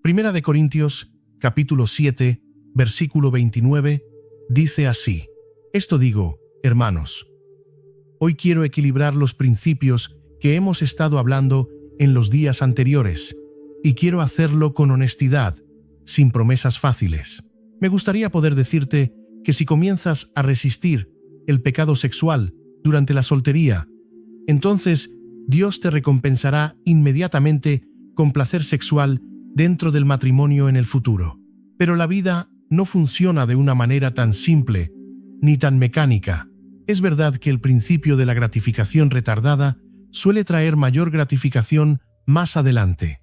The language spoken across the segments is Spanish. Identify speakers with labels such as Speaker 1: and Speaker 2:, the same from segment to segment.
Speaker 1: Primera de Corintios, capítulo 7, versículo 29, dice así: Esto digo, hermanos. Hoy quiero equilibrar los principios que hemos estado hablando en los días anteriores, y quiero hacerlo con honestidad, sin promesas fáciles. Me gustaría poder decirte que si comienzas a resistir el pecado sexual durante la soltería, entonces Dios te recompensará inmediatamente con placer sexual dentro del matrimonio en el futuro. Pero la vida no funciona de una manera tan simple ni tan mecánica. Es verdad que el principio de la gratificación retardada suele traer mayor gratificación más adelante.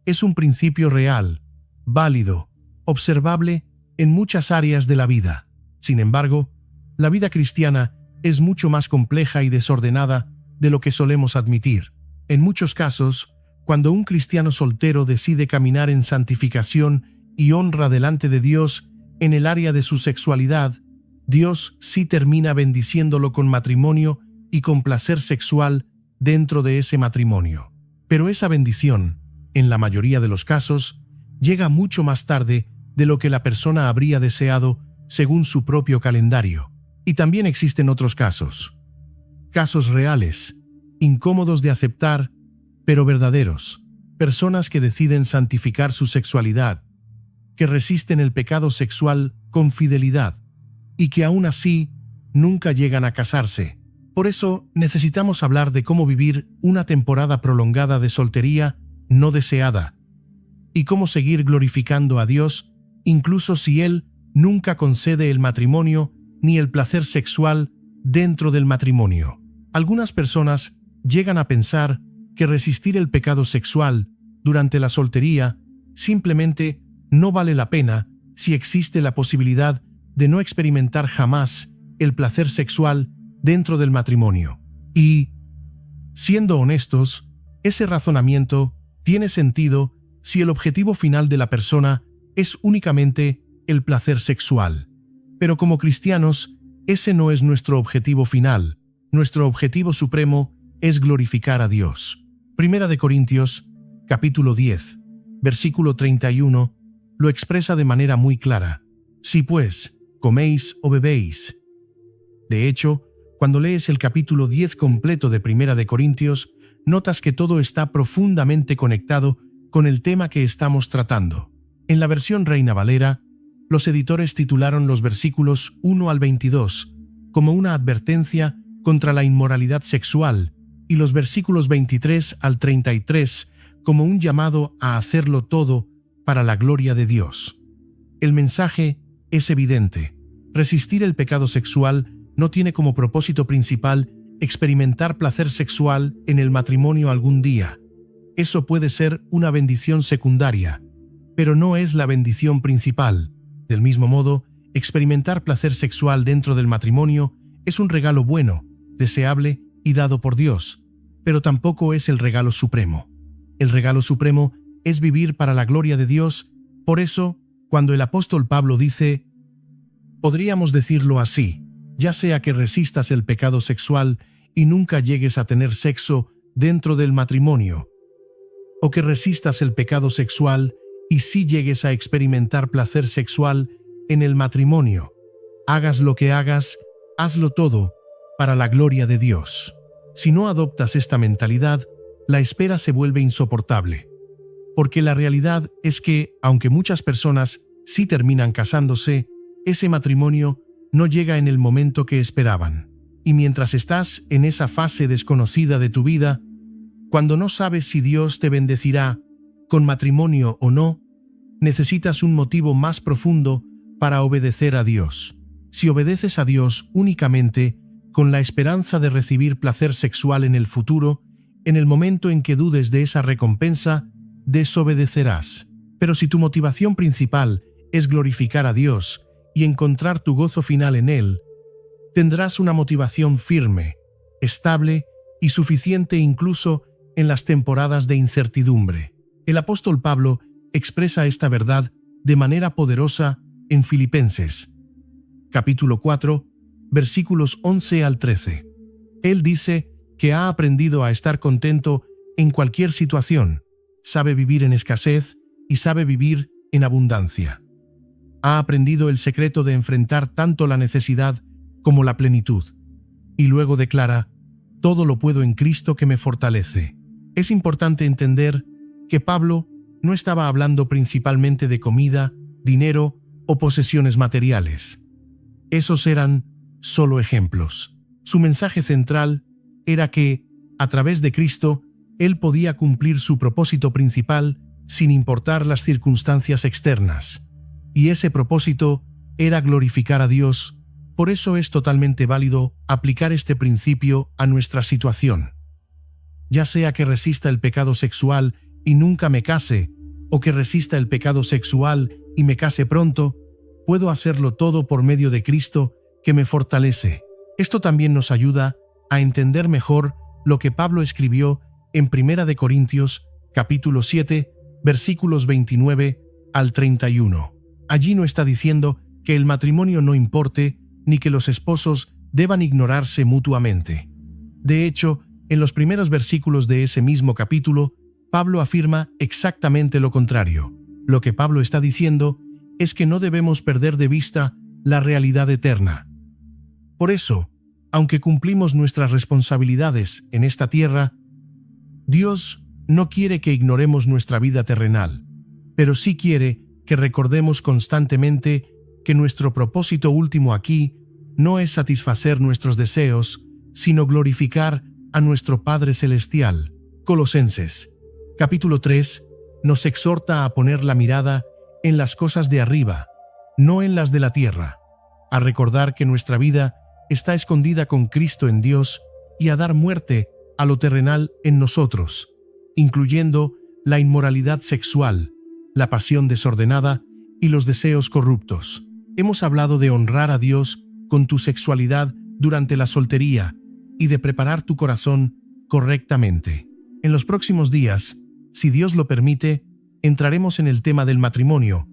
Speaker 1: Es un principio real, válido, observable en muchas áreas de la vida. Sin embargo, la vida cristiana es mucho más compleja y desordenada de lo que solemos admitir. En muchos casos, cuando un cristiano soltero decide caminar en santificación y honra delante de Dios en el área de su sexualidad, Dios sí termina bendiciéndolo con matrimonio y con placer sexual dentro de ese matrimonio. Pero esa bendición, en la mayoría de los casos, llega mucho más tarde de lo que la persona habría deseado según su propio calendario. Y también existen otros casos reales, incómodos de aceptar, pero verdaderos. Personas que deciden santificar su sexualidad, que resisten el pecado sexual con fidelidad, y que aún así nunca llegan a casarse. Por eso necesitamos hablar de cómo vivir una temporada prolongada de soltería no deseada, y cómo seguir glorificando a Dios incluso si Él nunca concede el matrimonio ni el placer sexual dentro del matrimonio. Algunas personas llegan a pensar que resistir el pecado sexual durante la soltería simplemente no vale la pena si existe la posibilidad de no experimentar jamás el placer sexual dentro del matrimonio. Y, siendo honestos, ese razonamiento tiene sentido si el objetivo final de la persona es únicamente el placer sexual. Pero como cristianos, ese no es nuestro objetivo final. Nuestro objetivo supremo es glorificar a Dios. Primera de Corintios, capítulo 10, versículo 31, lo expresa de manera muy clara. Si pues coméis o bebéis. De hecho, cuando lees el capítulo 10 completo de Primera de Corintios, notas que todo está profundamente conectado con el tema que estamos tratando. En la versión Reina Valera, los editores titularon los versículos 1 al 22 como una advertencia contra la inmoralidad sexual y los versículos 23 al 33 como un llamado a hacerlo todo para la gloria de Dios. El mensaje es evidente. Resistir el pecado sexual no tiene como propósito principal experimentar placer sexual en el matrimonio algún día. Eso puede ser una bendición secundaria, pero no es la bendición principal. Del mismo modo, experimentar placer sexual dentro del matrimonio es un regalo bueno, deseable y dado por Dios, pero tampoco es el regalo supremo. El regalo supremo es vivir para la gloria de Dios. Por eso, cuando el apóstol Pablo dice, podríamos decirlo así, ya sea que resistas el pecado sexual y nunca llegues a tener sexo dentro del matrimonio, o que resistas el pecado sexual y sí llegues a experimentar placer sexual en el matrimonio. Hagas lo que hagas, hazlo todo para la gloria de Dios. Si no adoptas esta mentalidad, la espera se vuelve insoportable. Porque la realidad es que, aunque muchas personas sí terminan casándose, ese matrimonio no llega en el momento que esperaban. Y mientras estás en esa fase desconocida de tu vida, cuando no sabes si Dios te bendecirá con matrimonio o no, necesitas un motivo más profundo para obedecer a Dios. Si obedeces a Dios únicamente con la esperanza de recibir placer sexual en el futuro, en el momento en que dudes de esa recompensa, desobedecerás. Pero si tu motivación principal es glorificar a Dios y encontrar tu gozo final en Él, tendrás una motivación firme, estable y suficiente incluso en las temporadas de incertidumbre. El apóstol Pablo expresa esta verdad de manera poderosa en Filipenses, capítulo 4, versículos 11 al 13. Él dice que ha aprendido a estar contento en cualquier situación, sabe vivir en escasez y sabe vivir en abundancia. Ha aprendido el secreto de enfrentar tanto la necesidad como la plenitud. Y luego declara: todo lo puedo en Cristo que me fortalece. Es importante entender que Pablo no estaba hablando principalmente de comida, dinero o posesiones materiales. Esos eran solo ejemplos. Su mensaje central era que, a través de Cristo, él podía cumplir su propósito principal sin importar las circunstancias externas. Y ese propósito era glorificar a Dios. Por eso es totalmente válido aplicar este principio a nuestra situación. Ya sea que resista el pecado sexual y nunca me case, o que resista el pecado sexual y me case pronto, puedo hacerlo todo por medio de Cristo que me fortalece. Esto también nos ayuda a entender mejor lo que Pablo escribió en 1 Corintios, capítulo 7, versículos 29 al 31. Allí no está diciendo que el matrimonio no importe ni que los esposos deban ignorarse mutuamente. De hecho, en los primeros versículos de ese mismo capítulo, Pablo afirma exactamente lo contrario. Lo que Pablo está diciendo es que no debemos perder de vista la realidad eterna. Por eso, aunque cumplimos nuestras responsabilidades en esta tierra, Dios no quiere que ignoremos nuestra vida terrenal, pero sí quiere que recordemos constantemente que nuestro propósito último aquí no es satisfacer nuestros deseos, sino glorificar a nuestro Padre Celestial. Colosenses, capítulo 3, nos exhorta a poner la mirada en las cosas de arriba, no en las de la tierra, a recordar que nuestra vida está escondida con Cristo en Dios y a dar muerte a lo terrenal en nosotros, incluyendo la inmoralidad sexual, la pasión desordenada y los deseos corruptos. Hemos hablado de honrar a Dios con tu sexualidad durante la soltería y de preparar tu corazón correctamente. En los próximos días, si Dios lo permite, entraremos en el tema del matrimonio.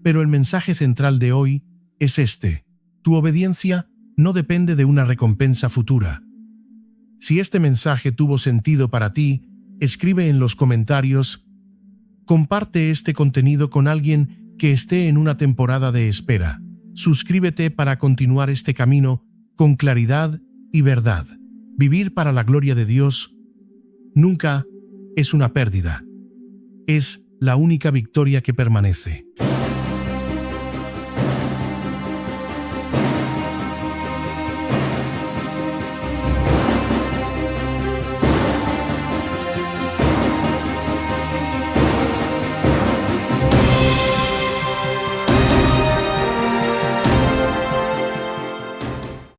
Speaker 1: Pero el mensaje central de hoy es este: tu obediencia no depende de una recompensa futura. Si este mensaje tuvo sentido para ti, escribe en los comentarios. Comparte este contenido con alguien que esté en una temporada de espera. Suscríbete para continuar este camino con claridad y verdad. Vivir para la gloria de Dios nunca es una pérdida. Es la única victoria que permanece.